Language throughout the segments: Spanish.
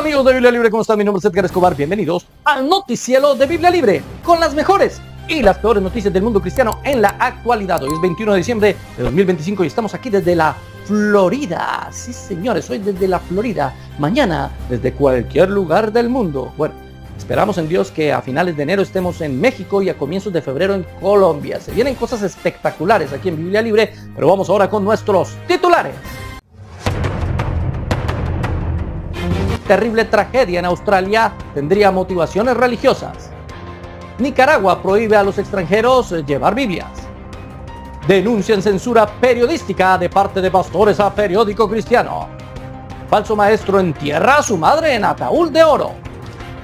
Amigos de Biblia Libre, ¿cómo están? Mi nombre es Edgar Escobar. Bienvenidos al Noticiero de Biblia Libre, con las mejores y las peores noticias del mundo cristiano en la actualidad. Hoy es 21 de diciembre de 2025 y estamos aquí desde la Florida. Sí, señores, hoy desde la Florida. Mañana desde cualquier lugar del mundo. Bueno, esperamos en Dios que a finales de enero estemos en México y a comienzos de febrero en Colombia. Se vienen cosas espectaculares aquí en Biblia Libre, pero vamos ahora con nuestros titulares. Terrible tragedia en Australia tendría motivaciones religiosas. Nicaragua prohíbe a los extranjeros llevar Biblias. Denuncian censura periodística de parte de pastores a periódico cristiano. Falso maestro entierra a su madre en ataúd de oro.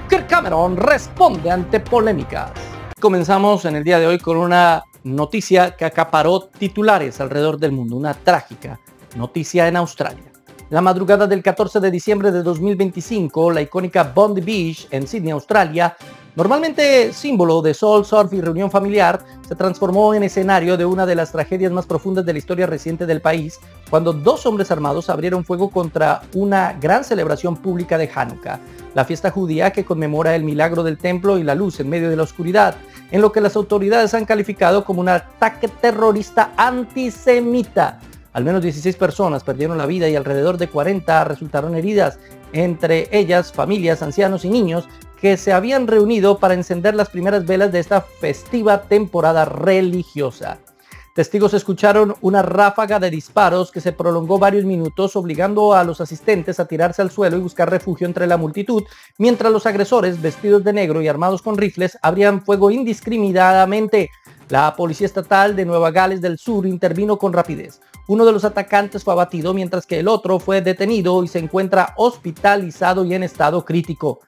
Kirk Cameron responde ante polémicas. Comenzamos en el día de hoy con una noticia que acaparó titulares alrededor del mundo. Una trágica noticia en Australia. La madrugada del 14 de diciembre de 2025, la icónica Bondi Beach en Sydney, Australia, normalmente símbolo de sol, surf y reunión familiar, se transformó en escenario de una de las tragedias más profundas de la historia reciente del país, cuando dos hombres armados abrieron fuego contra una gran celebración pública de Hanukkah, la fiesta judía que conmemora el milagro del templo y la luz en medio de la oscuridad, en lo que las autoridades han calificado como un ataque terrorista antisemita. Al menos 16 personas perdieron la vida y alrededor de 40 resultaron heridas, entre ellas familias, ancianos y niños que se habían reunido para encender las primeras velas de esta festiva temporada religiosa. Testigos escucharon una ráfaga de disparos que se prolongó varios minutos, obligando a los asistentes a tirarse al suelo y buscar refugio entre la multitud, mientras los agresores, vestidos de negro y armados con rifles, abrían fuego indiscriminadamente. La policía estatal de Nueva Gales del Sur intervino con rapidez. Uno de los atacantes fue abatido, mientras que el otro fue detenido y se encuentra hospitalizado y en estado crítico.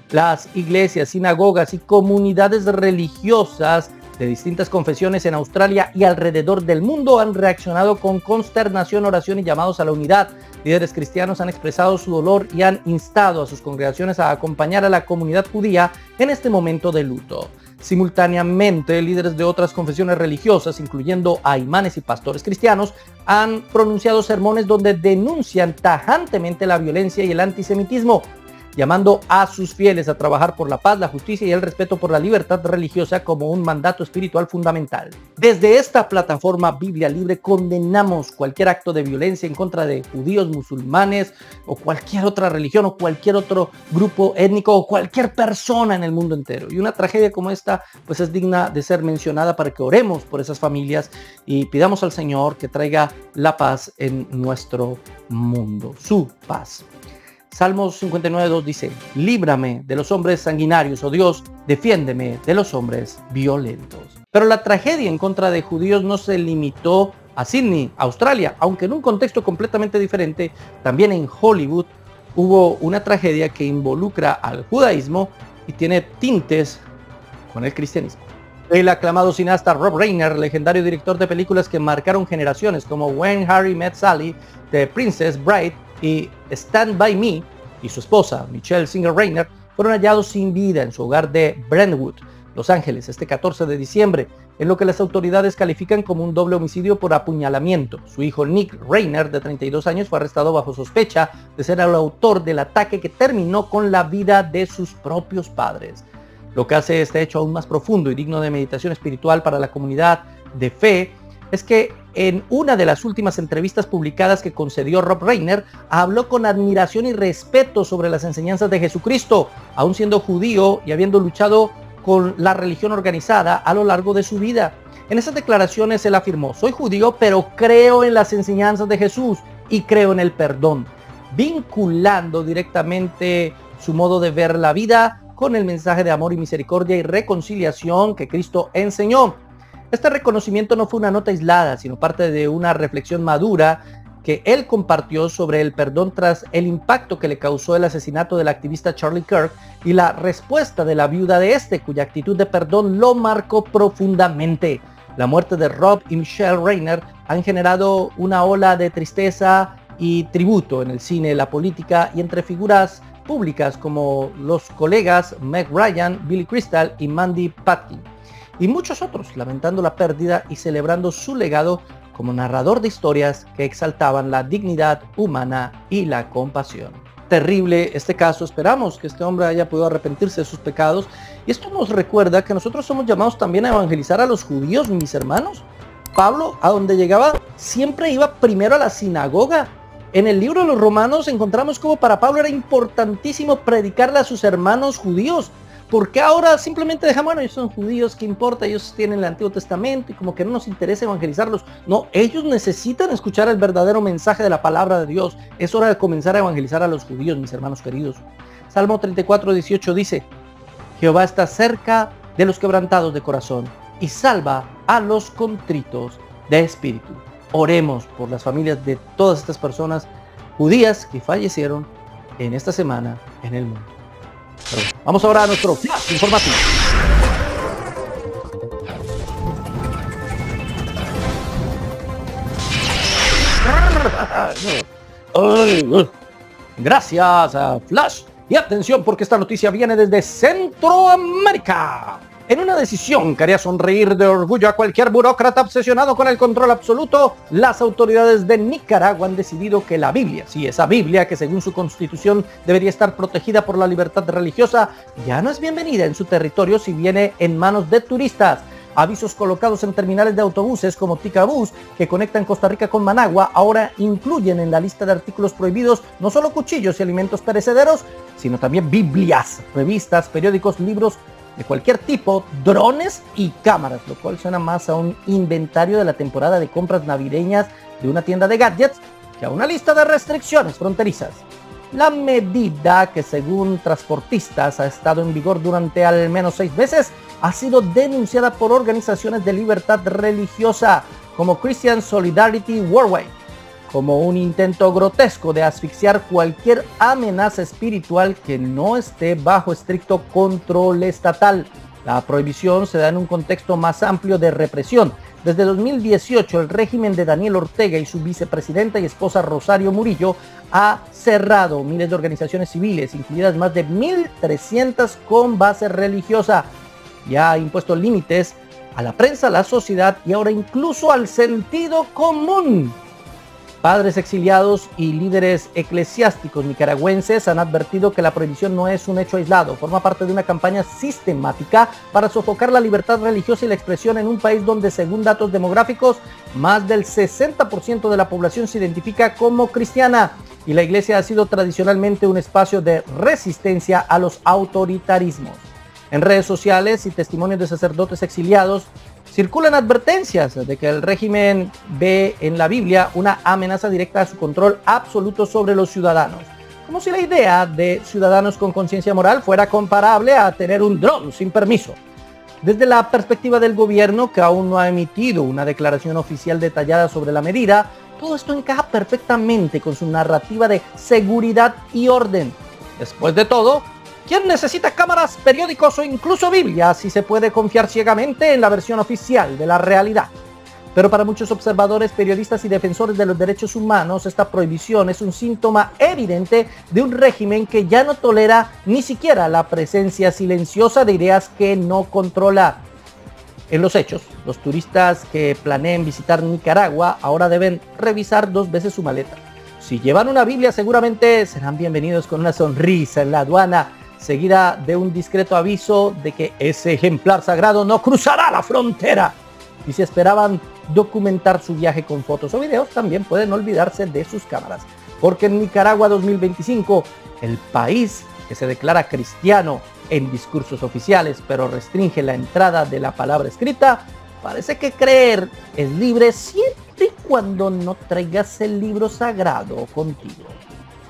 Las iglesias, sinagogas y comunidades religiosas de distintas confesiones en Australia y alrededor del mundo han reaccionado con consternación, oración y llamados a la unidad. Líderes cristianos han expresado su dolor y han instado a sus congregaciones a acompañar a la comunidad judía en este momento de luto. Simultáneamente, líderes de otras confesiones religiosas, incluyendo a imanes y pastores cristianos, han pronunciado sermones donde denuncian tajantemente la violencia y el antisemitismo, llamando a sus fieles a trabajar por la paz, la justicia y el respeto por la libertad religiosa como un mandato espiritual fundamental. Desde esta plataforma Biblia Libre condenamos cualquier acto de violencia en contra de judíos, musulmanes o cualquier otra religión o cualquier otro grupo étnico o cualquier persona en el mundo entero. Y una tragedia como esta pues es digna de ser mencionada para que oremos por esas familias y pidamos al Señor que traiga la paz en nuestro mundo, su paz. Salmos 59:2 dice: líbrame de los hombres sanguinarios, oh Dios, defiéndeme de los hombres violentos. Pero la tragedia en contra de judíos no se limitó a Sydney, Australia, aunque en un contexto completamente diferente. También en Hollywood hubo una tragedia que involucra al judaísmo y tiene tintes con el cristianismo. El aclamado cineasta Rob Reiner, legendario director de películas que marcaron generaciones como When Harry Met Sally, The Princess Bride y Stand By Me, y su esposa Michelle Singer Reiner fueron hallados sin vida en su hogar de Brentwood, Los Ángeles, este 14 de diciembre, en lo que las autoridades califican como un doble homicidio por apuñalamiento. Su hijo Nick Reiner, de 32 años, fue arrestado bajo sospecha de ser el autor del ataque que terminó con la vida de sus propios padres. Lo que hace este hecho aún más profundo y digno de meditación espiritual para la comunidad de fe es que en una de las últimas entrevistas publicadas que concedió Rob Reiner, habló con admiración y respeto sobre las enseñanzas de Jesucristo, aún siendo judío y habiendo luchado con la religión organizada a lo largo de su vida. En esas declaraciones él afirmó: soy judío, pero creo en las enseñanzas de Jesús y creo en el perdón, vinculando directamente su modo de ver la vida con el mensaje de amor y misericordia y reconciliación que Cristo enseñó. Este reconocimiento no fue una nota aislada, sino parte de una reflexión madura que él compartió sobre el perdón tras el impacto que le causó el asesinato del activista Charlie Kirk y la respuesta de la viuda de este, cuya actitud de perdón lo marcó profundamente. La muerte de Rob y Michelle Reiner han generado una ola de tristeza y tributo en el cine, la política y entre figuras públicas como los colegas Meg Ryan, Billy Crystal y Mandy Patinkin, y muchos otros, lamentando la pérdida y celebrando su legado como narrador de historias que exaltaban la dignidad humana y la compasión. terrible este caso. Esperamos que este hombre haya podido arrepentirse de sus pecados. Y esto nos recuerda que nosotros somos llamados también a evangelizar a los judíos, mis hermanos. Pablo, a donde llegaba, siempre iba primero a la sinagoga. En el libro de los Romanos encontramos cómo para Pablo era importantísimo predicarle a sus hermanos judíos. ¿Por qué ahora simplemente dejamos, bueno, ellos son judíos, qué importa, ellos tienen el Antiguo Testamento y como que no nos interesa evangelizarlos? No, ellos necesitan escuchar el verdadero mensaje de la palabra de Dios. Es hora de comenzar a evangelizar a los judíos, mis hermanos queridos. Salmo 34:18 dice: Jehová está cerca de los quebrantados de corazón y salva a los contritos de espíritu. Oremos por las familias de todas estas personas judías que fallecieron en esta semana en el mundo. Pero vamos ahora a nuestro flash informativo. Gracias a Flash. Y atención, porque esta noticia viene desde Centroamérica. En una decisión que haría sonreír de orgullo a cualquier burócrata obsesionado con el control absoluto, las autoridades de Nicaragua han decidido que la Biblia, sí, esa Biblia que según su constitución debería estar protegida por la libertad religiosa, ya no es bienvenida en su territorio si viene en manos de turistas. Avisos colocados en terminales de autobuses como Ticabús, que conectan Costa Rica con Managua, ahora incluyen en la lista de artículos prohibidos no solo cuchillos y alimentos perecederos, sino también Biblias, revistas, periódicos, libros de cualquier tipo, drones y cámaras, lo cual suena más a un inventario de la temporada de compras navideñas de una tienda de gadgets que a una lista de restricciones fronterizas. La medida, que según transportistas ha estado en vigor durante al menos 6 meses, ha sido denunciada por organizaciones de libertad religiosa como Christian Solidarity Worldwide como un intento grotesco de asfixiar cualquier amenaza espiritual que no esté bajo estricto control estatal. La prohibición se da en un contexto más amplio de represión. Desde 2018, el régimen de Daniel Ortega y su vicepresidenta y esposa Rosario Murillo ha cerrado miles de organizaciones civiles, incluidas más de 1.300 con base religiosa, y ha impuesto límites a la prensa, a la sociedad y ahora incluso al sentido común. Padres exiliados y líderes eclesiásticos nicaragüenses han advertido que la prohibición no es un hecho aislado, forma parte de una campaña sistemática para sofocar la libertad religiosa y la expresión en un país donde, según datos demográficos, más del 60% de la población se identifica como cristiana y la iglesia ha sido tradicionalmente un espacio de resistencia a los autoritarismos. En redes sociales y testimonios de sacerdotes exiliados, circulan advertencias de que el régimen ve en la Biblia una amenaza directa a su control absoluto sobre los ciudadanos. Como si la idea de ciudadanos con conciencia moral fuera comparable a tener un dron sin permiso. Desde la perspectiva del gobierno, que aún no ha emitido una declaración oficial detallada sobre la medida, todo esto encaja perfectamente con su narrativa de seguridad y orden. Después de todo, ¿quién necesita cámaras, periódicos o incluso Biblias si se puede confiar ciegamente en la versión oficial de la realidad? Pero para muchos observadores, periodistas y defensores de los derechos humanos, esta prohibición es un síntoma evidente de un régimen que ya no tolera ni siquiera la presencia silenciosa de ideas que no controla. En los hechos, los turistas que planeen visitar Nicaragua ahora deben revisar 2 veces su maleta. Si llevan una Biblia, seguramente serán bienvenidos con una sonrisa en la aduana, seguida de un discreto aviso de que ese ejemplar sagrado no cruzará la frontera. Y si esperaban documentar su viaje con fotos o videos, también pueden olvidarse de sus cámaras. Porque en Nicaragua 2025, el país que se declara cristiano en discursos oficiales, pero restringe la entrada de la palabra escrita, parece que creer es libre siempre y cuando no traigas el libro sagrado contigo.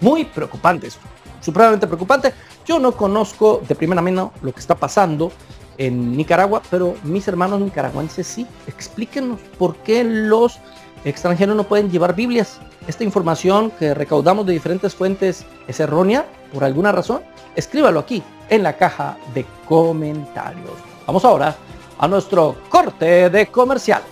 Muy preocupante esto. Supremamente preocupante. Yo no conozco de primera mano lo que está pasando en Nicaragua, pero mis hermanos nicaragüenses sí. Explíquenos por qué los extranjeros no pueden llevar Biblias. Esta información que recaudamos de diferentes fuentes es errónea por alguna razón. Escríbalo aquí en la caja de comentarios. Vamos ahora a nuestro corte de comerciales.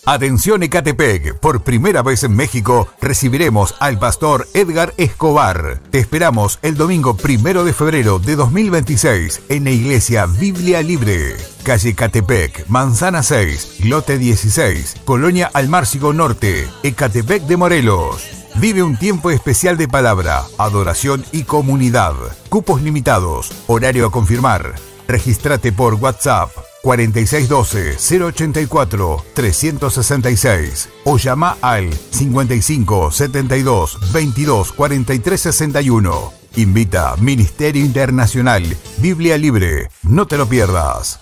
Atención Ecatepec, por primera vez en México recibiremos al pastor Edgar Escobar. Te esperamos el domingo 1 de febrero de 2026 en la iglesia Biblia Libre, calle Ecatepec, Manzana 6, lote 16, Colonia Almárcigo Norte, Ecatepec de Morelos. Vive un tiempo especial de palabra, adoración y comunidad. Cupos limitados. Horario a confirmar. Regístrate por WhatsApp 4612-084-366 o llama al 55 72 22 43 61. Invita Ministerio Internacional Biblia Libre. No te lo pierdas.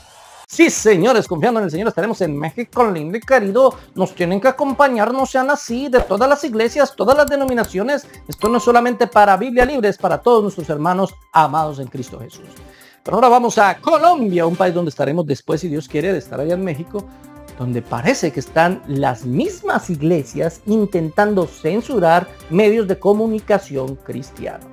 Sí, señores, confiando en el Señor, estaremos en México, lindo y querido. Nos tienen que acompañar, no sean así, de todas las iglesias, todas las denominaciones. Esto no es solamente para Biblia Libre, es para todos nuestros hermanos amados en Cristo Jesús. Pero ahora vamos a Colombia, un país donde estaremos después, si Dios quiere, de estar allá en México, donde parece que están las mismas iglesias intentando censurar medios de comunicación cristianos.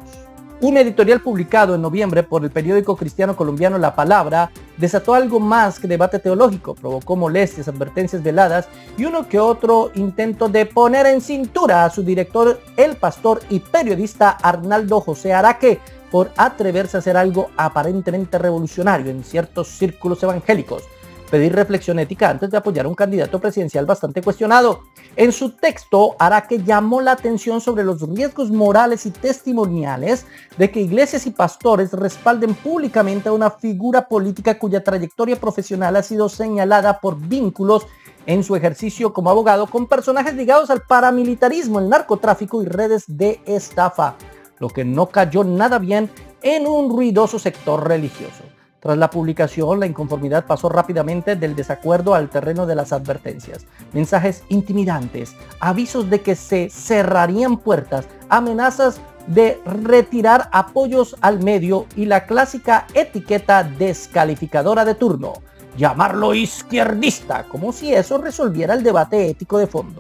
Un editorial publicado en noviembre por el periódico cristiano colombiano La Palabra desató algo más que debate teológico, provocó molestias, advertencias veladas y uno que otro intento de poner en cintura a su director, el pastor y periodista Arnaldo José Araque, por atreverse a hacer algo aparentemente revolucionario en ciertos círculos evangélicos: pedir reflexión ética antes de apoyar a un candidato presidencial bastante cuestionado. En su texto, Araque llamó la atención sobre los riesgos morales y testimoniales de que iglesias y pastores respalden públicamente a una figura política cuya trayectoria profesional ha sido señalada por vínculos en su ejercicio como abogado con personajes ligados al paramilitarismo, el narcotráfico y redes de estafa, lo que no cayó nada bien en un ruidoso sector religioso. Tras la publicación, la inconformidad pasó rápidamente del desacuerdo al terreno de las advertencias, mensajes intimidantes, avisos de que se cerrarían puertas, amenazas de retirar apoyos al medio y la clásica etiqueta descalificadora de turno: llamarlo izquierdista, como si eso resolviera el debate ético de fondo.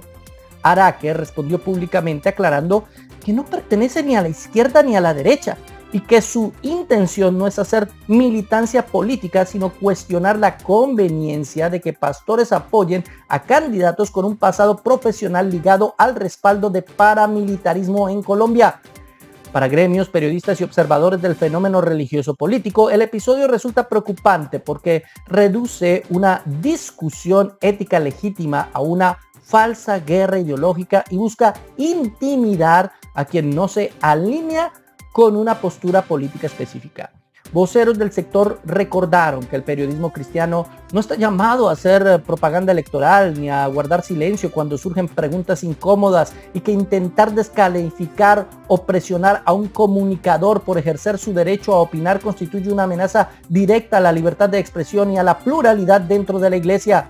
Araque respondió públicamente aclarando que no pertenece ni a la izquierda ni a la derecha, y que su intención no es hacer militancia política, sino cuestionar la conveniencia de que pastores apoyen a candidatos con un pasado profesional ligado al respaldo de paramilitarismo en Colombia. Para gremios, periodistas y observadores del fenómeno religioso político, el episodio resulta preocupante porque reduce una discusión ética legítima a una falsa guerra ideológica y busca intimidar a quien no se alinea con una postura política específica. Voceros del sector recordaron que el periodismo cristiano no está llamado a hacer propaganda electoral ni a guardar silencio cuando surgen preguntas incómodas, y que intentar descalificar o presionar a un comunicador por ejercer su derecho a opinar constituye una amenaza directa a la libertad de expresión y a la pluralidad dentro de la iglesia.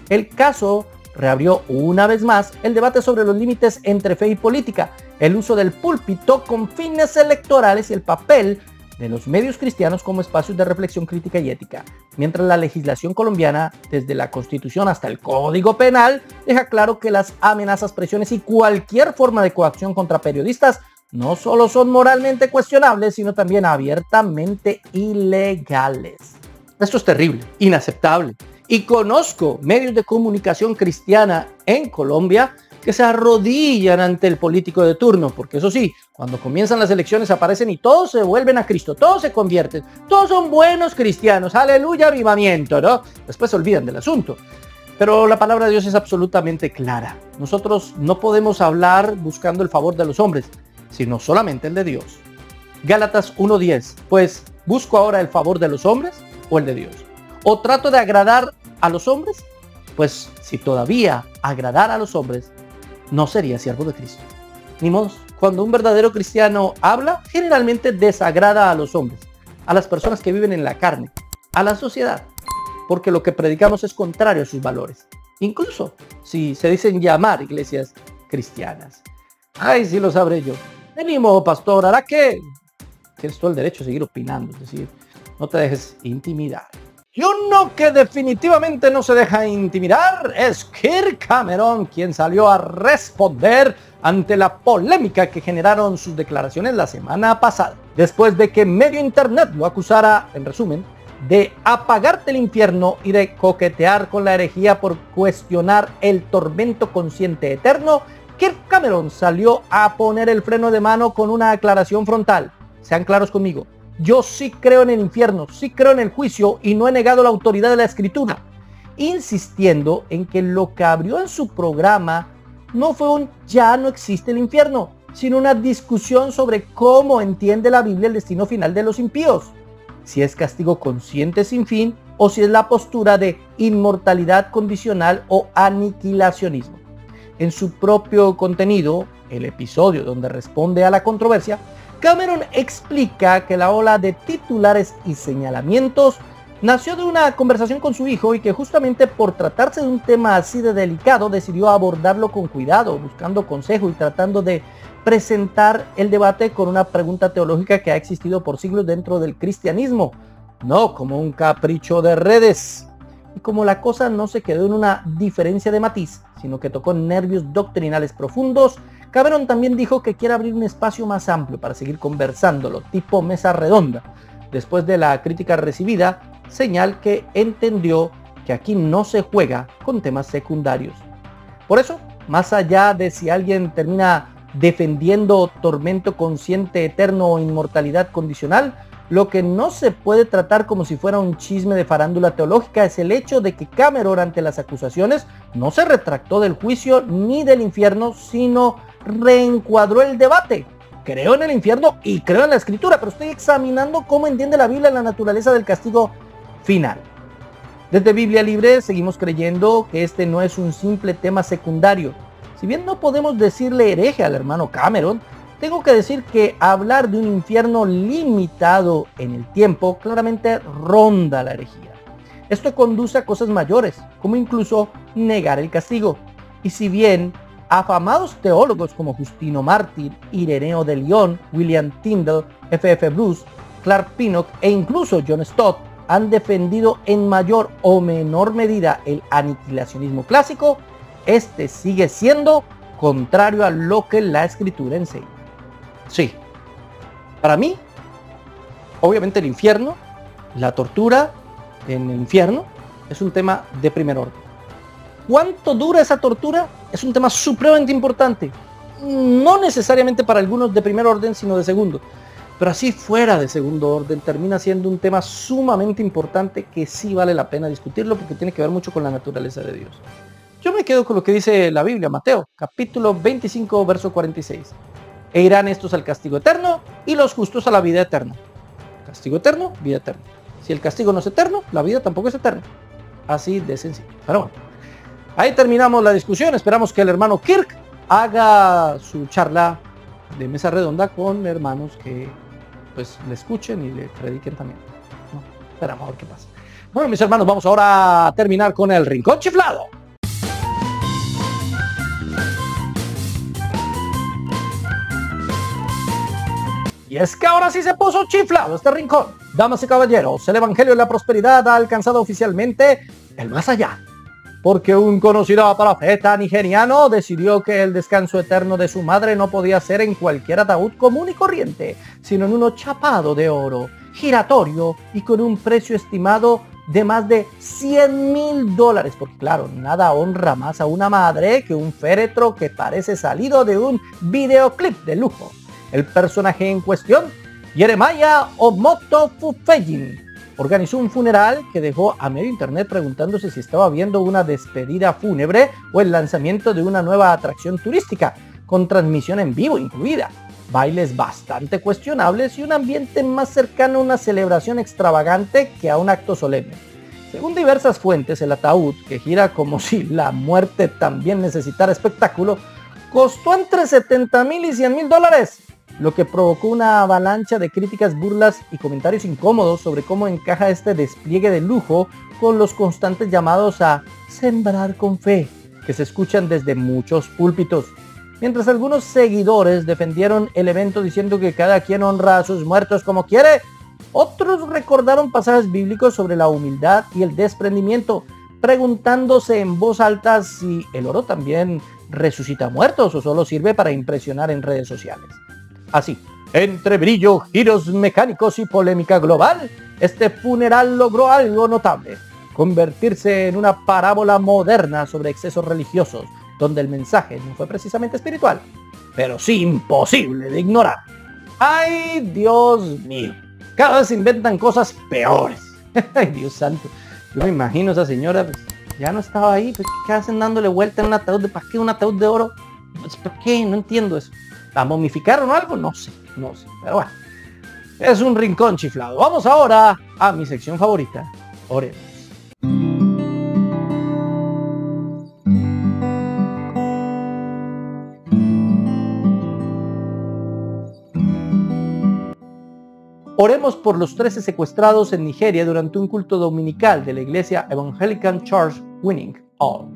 El caso reabrió una vez más el debate sobre los límites entre fe y política, el uso del púlpito con fines electorales y el papel de los medios cristianos como espacios de reflexión crítica y ética. Mientras la legislación colombiana, desde la Constitución hasta el Código Penal, deja claro que las amenazas, presiones y cualquier forma de coacción contra periodistas no solo son moralmente cuestionables, sino también abiertamente ilegales. Esto es terrible, inaceptable. Y conozco medios de comunicación cristiana en Colombia que se arrodillan ante el político de turno, porque eso sí, cuando comienzan las elecciones aparecen y todos se vuelven a Cristo, todos se convierten, todos son buenos cristianos, aleluya, avivamiento, ¿no? Después se olvidan del asunto. Pero la palabra de Dios es absolutamente clara. Nosotros no podemos hablar buscando el favor de los hombres, sino solamente el de Dios. Gálatas 1:10, pues, ¿busco ahora el favor de los hombres o el de Dios? ¿O trato de agradar a los hombres? Pues si todavía agradara a los hombres, no sería siervo de Cristo. Ni modo, cuando un verdadero cristiano habla, generalmente desagrada a los hombres, a las personas que viven en la carne, a la sociedad, porque lo que predicamos es contrario a sus valores, incluso si se dicen llamar iglesias cristianas. Ay, sí lo sabré yo. Venimos, pastor, ¿hará qué? Tienes todo el derecho a seguir opinando, es decir, no te dejes intimidar. Y uno que definitivamente no se deja intimidar es Kirk Cameron, quien salió a responder ante la polémica que generaron sus declaraciones la semana pasada, después de que medio internet lo acusara, en resumen, de apagarte el infierno y de coquetear con la herejía por cuestionar el tormento consciente eterno. Kirk Cameron salió a poner el freno de mano con una aclaración frontal. Sean claros conmigo. Yo sí creo en el infierno, sí creo en el juicio y no he negado la autoridad de la escritura, insistiendo en que lo que abrió en su programa no fue un ya no existe el infierno, sino una discusión sobre cómo entiende la Biblia el destino final de los impíos. Si es castigo consciente sin fin o si es la postura de inmortalidad condicional o aniquilacionismo. En su propio contenido, el episodio donde responde a la controversia, Cameron explica que la ola de titulares y señalamientos nació de una conversación con su hijo y que justamente por tratarse de un tema así de delicado decidió abordarlo con cuidado, buscando consejo y tratando de presentar el debate con una pregunta teológica que ha existido por siglos dentro del cristianismo, no como un capricho de redes. Y como la cosa no se quedó en una diferencia de matiz, sino que tocó nervios doctrinales profundos, Cameron también dijo que quiere abrir un espacio más amplio para seguir conversándolo, tipo mesa redonda. Después de la crítica recibida, señal que entendió que aquí no se juega con temas secundarios. Por eso, más allá de si alguien termina defendiendo tormento consciente eterno o inmortalidad condicional, lo que no se puede tratar como si fuera un chisme de farándula teológica es el hecho de que Cameron ante las acusaciones no se retractó del juicio ni del infierno, sino reencuadró el debate. Creo en el infierno y creo en la escritura, pero estoy examinando cómo entiende la Biblia la naturaleza del castigo final. Desde Biblia Libre seguimos creyendo que este no es un simple tema secundario. Si bien no podemos decirle hereje al hermano Cameron, tengo que decir que hablar de un infierno limitado en el tiempo claramente ronda la herejía. Esto conduce a cosas mayores, como incluso negar el castigo. Y si bien afamados teólogos como Justino Mártir, Ireneo de León, William Tyndale, F.F. Bruce, Clark Pinnock e incluso John Stott han defendido en mayor o menor medida el aniquilacionismo clásico, este sigue siendo contrario a lo que la escritura enseña. Sí, para mí, obviamente el infierno, la tortura en el infierno, es un tema de primer orden. ¿Cuánto dura esa tortura? Es un tema supremamente importante. No necesariamente para algunos de primer orden, sino de segundo. Pero así fuera de segundo orden, termina siendo un tema sumamente importante que sí vale la pena discutirlo porque tiene que ver mucho con la naturaleza de Dios. Yo me quedo con lo que dice la Biblia, Mateo, capítulo 25, verso 46. E irán estos al castigo eterno y los justos a la vida eterna. Castigo eterno, vida eterna. Si el castigo no es eterno, la vida tampoco es eterna. Así de sencillo. Pero bueno, ahí terminamos la discusión. Esperamos que el hermano Kirk haga su charla de mesa redonda con hermanos que pues le escuchen y le prediquen también. No, esperamos a ver qué pasa. Bueno, mis hermanos, vamos ahora a terminar con el Rincón Chiflado. Y es que ahora sí se puso chiflado este rincón. Damas y caballeros, el Evangelio de la Prosperidad ha alcanzado oficialmente el más allá. Porque un conocido profeta nigeriano decidió que el descanso eterno de su madre no podía ser en cualquier ataúd común y corriente, sino en uno chapado de oro, giratorio y con un precio estimado de más de $100,000. Porque claro, nada honra más a una madre que un féretro que parece salido de un videoclip de lujo. El personaje en cuestión, Jeremiah Omoto Fufeyin, organizó un funeral que dejó a medio internet preguntándose si estaba viendo una despedida fúnebre o el lanzamiento de una nueva atracción turística, con transmisión en vivo incluida, bailes bastante cuestionables y un ambiente más cercano a una celebración extravagante que a un acto solemne. Según diversas fuentes, el ataúd, que gira como si la muerte también necesitara espectáculo, costó entre $70,000 y $100,000. Lo que provocó una avalancha de críticas, burlas y comentarios incómodos sobre cómo encaja este despliegue de lujo con los constantes llamados a sembrar con fe, que se escuchan desde muchos púlpitos. Mientras algunos seguidores defendieron el evento diciendo que cada quien honra a sus muertos como quiere, otros recordaron pasajes bíblicos sobre la humildad y el desprendimiento, preguntándose en voz alta si el oro también resucita muertos o solo sirve para impresionar en redes sociales. Así, entre brillo, giros mecánicos y polémica global, este funeral logró algo notable: convertirse en una parábola moderna sobre excesos religiosos, donde el mensaje no fue precisamente espiritual, pero sí imposible de ignorar. ¡Ay, Dios mío! Cada vez se inventan cosas peores. ¡Ay, Dios santo! Yo me imagino a esa señora, pues, ya no estaba ahí, pues, ¿qué hacen dándole vuelta en un ataúd? ¿Para qué un ataúd de oro? Pues, ¿por qué? No entiendo eso. ¿La momificaron o algo? No sé. Pero bueno, es un rincón chiflado. Vamos ahora a mi sección favorita. Oremos. Oremos por los 13 secuestrados en Nigeria durante un culto dominical de la iglesia Evangelical Church Winning All.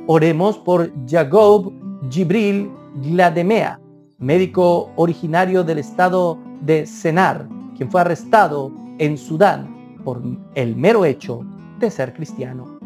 Oremos por Jacob Jibril Glademea, médico originario del estado de Sennar, quien fue arrestado en Sudán por el mero hecho de ser cristiano.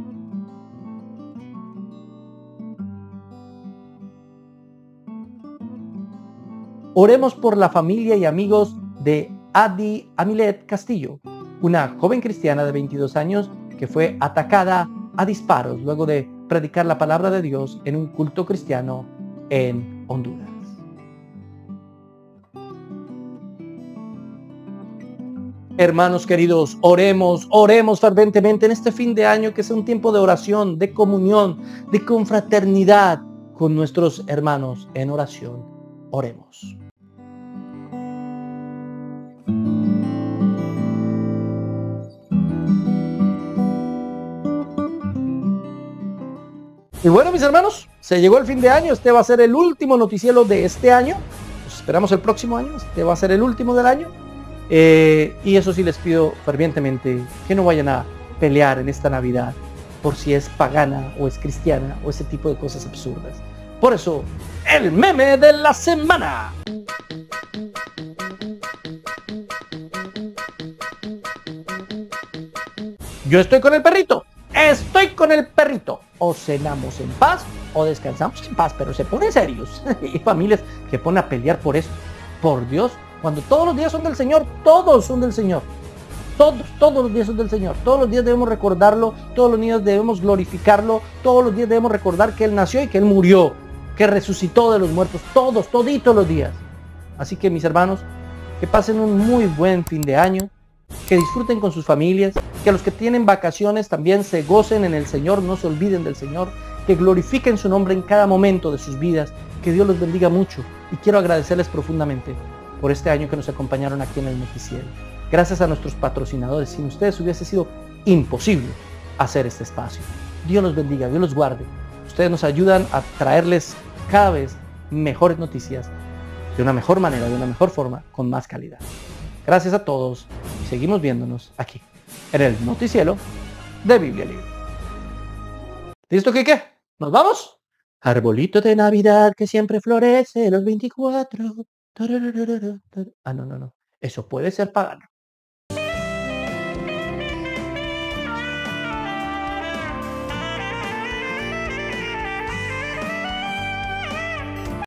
Oremos por la familia y amigos de Adi Amilet Castillo, una joven cristiana de 22 años que fue atacada a disparos luego de predicar la palabra de Dios en un culto cristiano en Honduras. Hermanos queridos, oremos ferventemente en este fin de año, que sea un tiempo de oración, de comunión, de confraternidad con nuestros hermanos en oración. Oremos. Y bueno, mis hermanos, se llegó el fin de año. Este va a ser el último noticiero de este año. Nos esperamos el próximo año. Este va a ser el último del año. Y eso sí, les pido fervientemente que no vayan a pelear en esta Navidad por si es pagana o es cristiana o ese tipo de cosas absurdas. Por eso, el meme de la semana. Yo estoy con el perrito. Estoy con el perrito. O cenamos en paz o descansamos en paz, pero se ponen serios. Hay familias que ponen a pelear por eso. Por Dios, cuando todos los días son del Señor, todos son del Señor. Todos los días son del Señor. Todos los días debemos recordarlo, todos los días debemos glorificarlo, todos los días debemos recordar que Él nació y que Él murió, que resucitó de los muertos, toditos los días. Así que, mis hermanos, que pasen un muy buen fin de año, que disfruten con sus familias, que los que tienen vacaciones también se gocen en el Señor, no se olviden del Señor, que glorifiquen su nombre en cada momento de sus vidas, que Dios los bendiga mucho. Y quiero agradecerles profundamente por este año que nos acompañaron aquí en el noticiero. Gracias a nuestros patrocinadores, sin ustedes hubiese sido imposible hacer este espacio. Dios los bendiga, Dios los guarde. Ustedes nos ayudan a traerles cada vez mejores noticias, de una mejor manera, de una mejor forma, con más calidad. Gracias a todos y seguimos viéndonos aquí, en el noticiero de Biblia Libre. ¿Listo, Quique? ¿Nos vamos? Arbolito de Navidad que siempre florece los 24. No. Eso puede ser pagano.